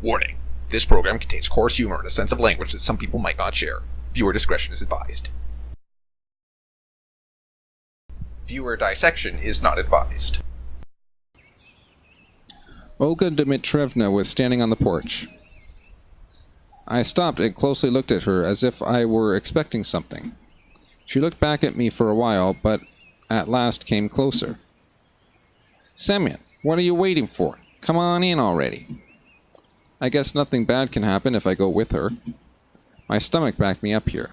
Warning. This program contains coarse humor and a sense of language that some people might not share. Viewer discretion is advised. Viewer dissection is not advised. Olga Dmitrievna was standing on the porch. I stopped and closely looked at her as if I were expecting something. She looked back at me for a while, but at last came closer. "Semyon, what are you waiting for? Come on in already." I guess nothing bad can happen if I go with her. My stomach backed me up here.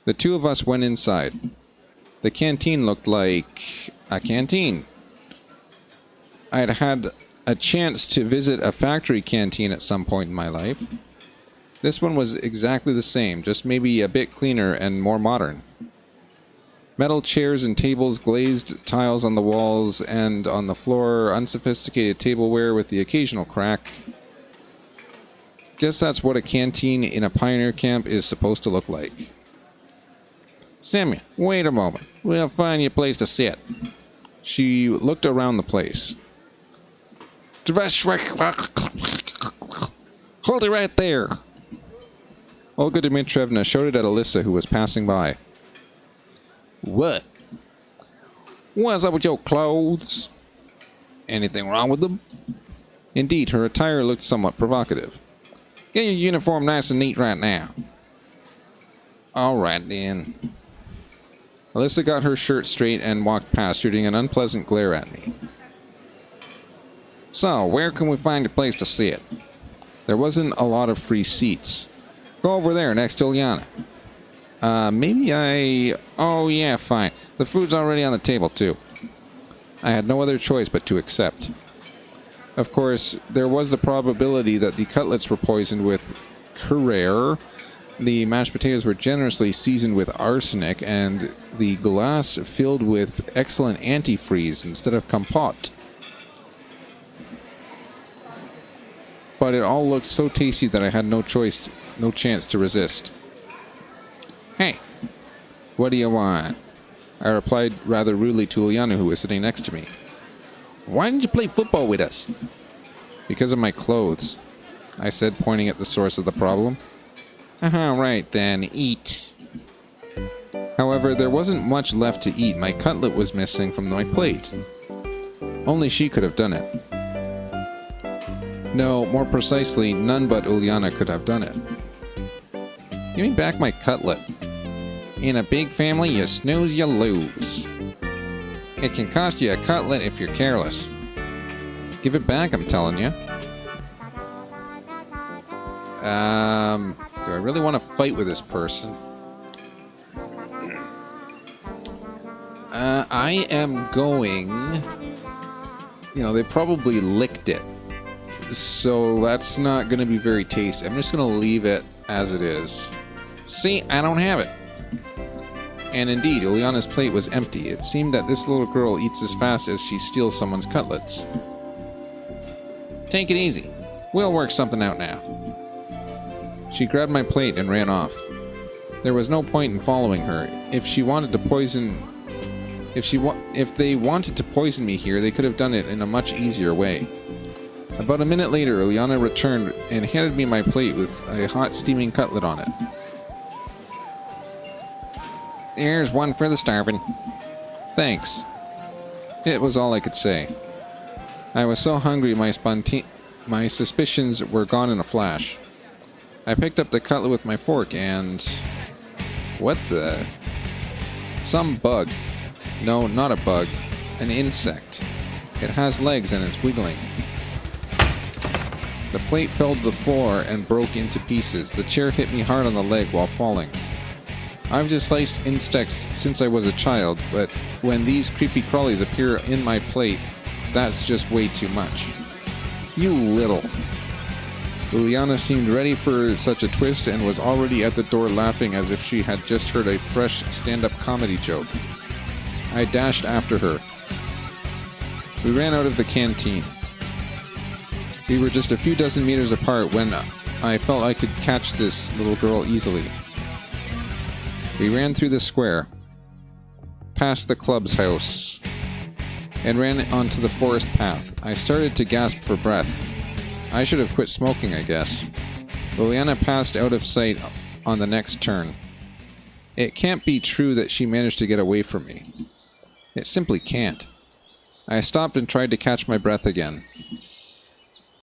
The two of us went inside. The canteen looked like a canteen. I had had a chance to visit a factory canteen at some point in my life. This one was exactly the same, just maybe a bit cleaner and more modern. Metal chairs and tables, glazed tiles on the walls and on the floor, unsophisticated tableware with the occasional crack. Guess that's what a canteen in a pioneer camp is supposed to look like. "Semyon, wait a moment. We'll find you a place to sit." She looked around the place. "Hold it right there." Olga Dmitrievna shouted at Alyssa, who was passing by. "What?" "What's up with your clothes?" "Anything wrong with them?" Indeed, her attire looked somewhat provocative. "Get your uniform nice and neat right now." "All right, then." Alyssa got her shirt straight and walked past, shooting an unpleasant glare at me. "So, where can we find a place to sit?" There wasn't a lot of free seats. "Go over there, next to Ilyana." Oh, yeah, fine. The food's already on the table, too." I had no other choice but to accept. Of course, there was the probability that the cutlets were poisoned with curare, the mashed potatoes were generously seasoned with arsenic, and the glass filled with excellent antifreeze instead of compote. But it all looked so tasty that I had no chance to resist. "Hey, what do you want?" I replied rather rudely to Ilyana, who was sitting next to me. "Why didn't you play football with us?" "Because of my clothes," I said, pointing at the source of the problem. Right then, eat." However, there wasn't much left to eat. My cutlet was missing from my plate. Only she could have done it. No, more precisely, none but Uliana could have done it. "Give me back my cutlet." "In a big family, you snooze, you lose. It can cost you a cutlet if you're careless." "Give it back, I'm telling you." Do I really want to fight with this person? I am going... they probably licked it. So that's not going to be very tasty. I'm just going to leave it as it is. See, I don't have it. And indeed, Ilyana's plate was empty. It seemed that this little girl eats as fast as she steals someone's cutlets. "Take it easy. We'll work something out now." She grabbed my plate and ran off. There was no point in following her. If they wanted to poison me here, they could have done it in a much easier way. About a minute later, Ilyana returned and handed me my plate with a hot steaming cutlet on it. "Here's one for the starving." "Thanks." It was all I could say. I was so hungry my suspicions were gone in a flash. I picked up the cutlet with my fork and... what the... some bug. No, not a bug. An insect. It has legs and it's wiggling. The plate fell to the floor and broke into pieces. The chair hit me hard on the leg while falling. I've disliked insects since I was a child, but when these creepy crawlies appear in my plate, that's just way too much. "You little..." Uliana seemed ready for such a twist and was already at the door laughing as if she had just heard a fresh stand-up comedy joke. I dashed after her. We ran out of the canteen. We were just a few dozen meters apart when I felt I could catch this little girl easily. We ran through the square, past the club's house, and ran onto the forest path. I started to gasp for breath. I should have quit smoking, I guess. Liliana passed out of sight on the next turn. It can't be true that she managed to get away from me. It simply can't. I stopped and tried to catch my breath again.